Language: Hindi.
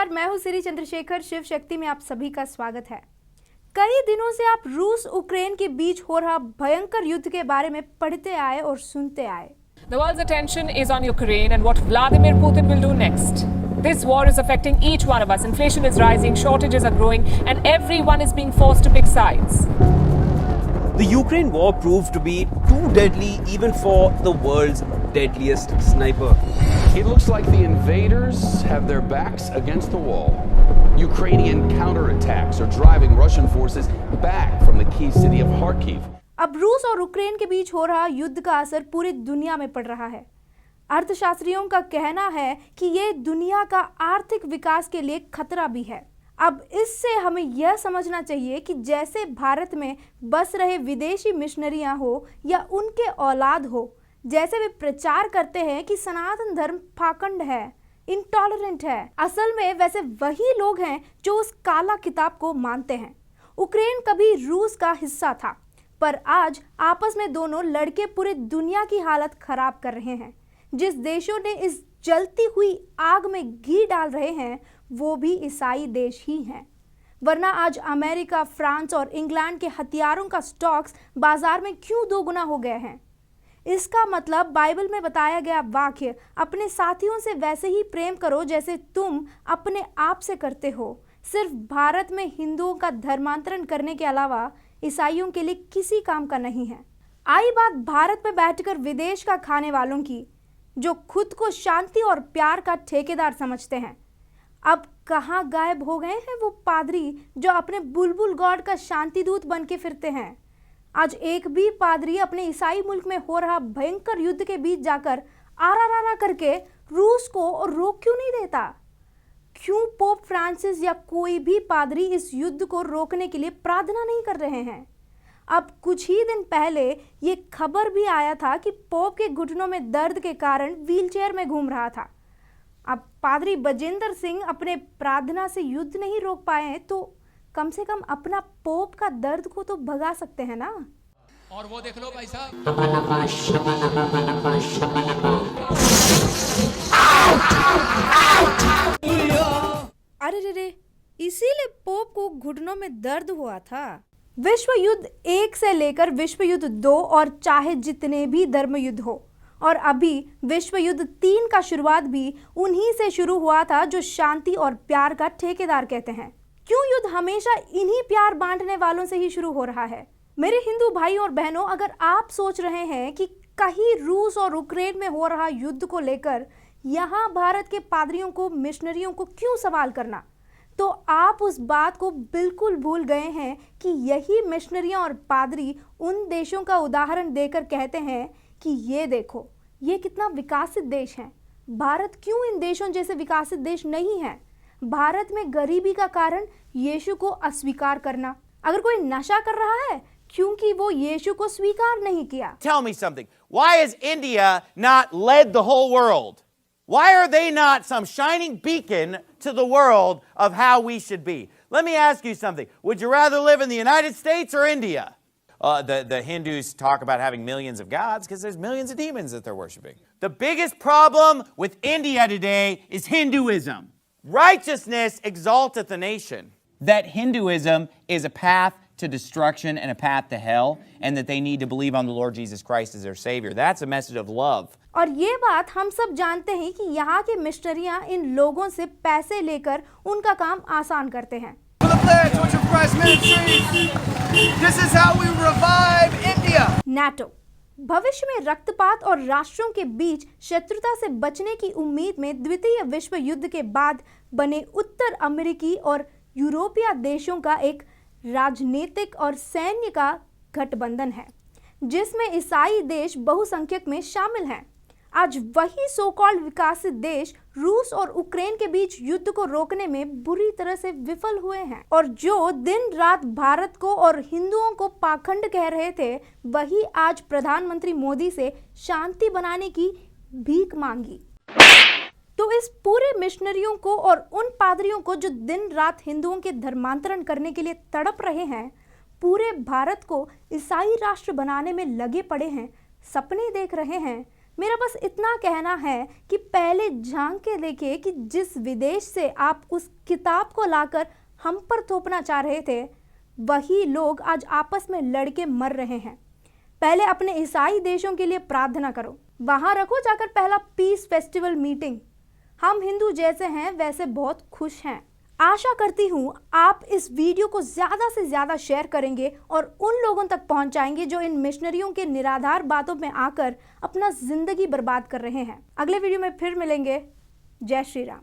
नमस्कार, मैं हूं श्री चंद्रशेखर। शिव शक्ति में आप सभी का स्वागत है। कई दिनों से आप रूस यूक्रेन के बीच हो रहा भयंकर युद्ध के बारे में पढ़ते आए और सुनते आए। The world's attention is on Ukraine and what Vladimir Putin will do next. This war is affecting each one of us. Inflation is rising, shortages are growing, and everyone is being forced to pick sides. The Ukraine war proved to be too deadly even for the world's deadliest sniper. It looks like the invaders have their backs against the wall. Ukrainian counterattacks are driving Russian forces back from the key city of Kharkiv. अब रूस और यूक्रेन के बीच हो रहा युद्ध का असर पूरी दुनिया में पड़ रहा है। अर्थशास्त्रियों का कहना है कि ये दुनिया का आर्थिक विकास के लिए खतरा भी है। अब इससे हमें यह समझना चाहिए कि जैसे भारत में बस रहे विदेशी मिशनरियां हो या उनके औलाद हो, जैसे वे प्रचार करते हैं कि सनातन धर्म पाखंड है, इंटॉलरेंट है, असल में वैसे वही लोग हैं जो उस काला किताब को मानते हैं। यूक्रेन कभी रूस का हिस्सा था, पर आज आपस में दोनों लड़के पूरे दुनिया की हालत खराब कर रहे हैं। जिस देशों ने इस जलती हुई आग में घी डाल रहे हैं वो भी ईसाई देश ही हैं। वरना आज अमेरिका, फ्रांस और इंग्लैंड के हथियारों का स्टॉक्स बाजार में क्यों दोगुना हो गए हैं? इसका मतलब बाइबल में बताया गया वाक्य अपने साथियों से वैसे ही प्रेम करो जैसे तुम अपने आप से करते हो सिर्फ भारत में हिंदुओं का धर्मांतरण करने के अलावा ईसाइयों के लिए किसी काम का नहीं है। आई बात भारत में बैठकर विदेश का खाने वालों की, जो खुद को शांति और प्यार का ठेकेदार समझते हैं। अब कहाँ गायब हो गए हैं वो पादरी जो अपने बुलबुल गॉड का शांति दूत बन के फिरते हैं? आज एक भी पादरी अपने ईसाई मुल्क में हो रहा भयंकर युद्ध के बीच जाकर आरा करके रूस को रोक क्यों नहीं देता? क्यों पोप फ्रांसिस या कोई भी पादरी इस युद्ध को रोकने के लिए प्रार्थना नहीं कर रहे हैं? अब कुछ ही दिन पहले ये खबर भी आया था कि पोप के घुटनों में दर्द के कारण व्हीलचेयर में घूम रहा था। अब पादरी बजेंद्र सिंह अपने प्रार्थना से युद्ध नहीं रोक पाए तो कम से कम अपना पोप का दर्द को तो भगा सकते हैं ना। और वो देख लो भाई साहब, अरे रे, इसीलिए पोप को घुटनों में दर्द हुआ था। विश्व युद्ध 1 से लेकर विश्व युद्ध 2 और चाहे जितने भी धर्म युद्ध हो, और अभी विश्व युद्ध 3 का शुरुआत भी उन्हीं से शुरू हुआ था जो शांति और प्यार का ठेकेदार कहते हैं। क्यों युद्ध हमेशा इन्हीं प्यार बांटने वालों से ही शुरू हो रहा है? मेरे हिंदू भाई और बहनों, अगर आप सोच रहे हैं कि कहीं रूस और यूक्रेन में हो रहा युद्ध को लेकर यहाँ भारत के पादरियों को, मिशनरियों को क्यों सवाल करना, तो आप उस बात को बिल्कुल भूल गए हैं कि यही मिशनरियां और पादरी उन देशों का उदाहरण देकर कहते हैं कि ये देखो, ये कितना विकसित देश है। भारत क्यों इन देशों जैसे विकसित देश नहीं है? भारत में गरीबी का कारण यीशु को अस्वीकार करना। अगर कोई नशा कर रहा है क्योंकि वो यीशु को स्वीकार नहीं किया। Tell me something. Why has India not led the whole world? Why are they not some shining beacon to the world of how we should be? Let me ask you something. Would you rather live in the United States or India? The Hindus talk about having millions of gods because there's millions of demons that they're worshiping. The biggest problem with India today is Hinduism. Righteousness exalteth the nation. That Hinduism is a path to destruction and a path to hell, and that they need to believe on the Lord Jesus Christ as their Savior. That's a message of love. और ये बात हम सब जानते हैं कि यहाँ के मिशनरियाँ इन लोगों से पैसे लेकर उनका काम आसान करते हैं। NATO भविष्य में रक्तपात और राष्ट्रों के बीच शत्रुता से बचने की उम्मीद में द्वितीय विश्व युद्ध के बाद बने उत्तर अमेरिकी और यूरोपीय देशों का एक राजनीतिक और सैन्य का गठबंधन है, जिसमें ईसाई देश बहुसंख्यक में शामिल हैं। आज वही सो कॉल्ड विकसित देश रूस और यूक्रेन के बीच युद्ध को रोकने में बुरी तरह से विफल हुए हैं, और जो दिन रात भारत को और हिंदुओं को पाखंड कह रहे थे, वही आज प्रधानमंत्री मोदी से शांति बनाने की भीख मांगी। तो इस पूरे मिशनरियों को और उन पादरियों को जो दिन रात हिंदुओं के धर्मांतरण करने के लिए तड़प रहे हैं, पूरे भारत को ईसाई राष्ट्र बनाने में लगे पड़े हैं, सपने देख रहे हैं, मेरा बस इतना कहना है कि पहले झांक के देखिए कि जिस विदेश से आप उस किताब को लाकर हम पर थोपना चाह रहे थे, वही लोग आज आपस में लड़के मर रहे हैं। पहले अपने ईसाई देशों के लिए प्रार्थना करो, वहां रखो जाकर पहला पीस फेस्टिवल मीटिंग। हम हिंदू जैसे हैं वैसे बहुत खुश हैं। आशा करती हूँ आप इस वीडियो को ज़्यादा से ज़्यादा शेयर करेंगे और उन लोगों तक पहुँचाएंगे जो इन मिशनरियों के निराधार बातों में आकर अपना जिंदगी बर्बाद कर रहे हैं। अगले वीडियो में फिर मिलेंगे। जय श्री राम।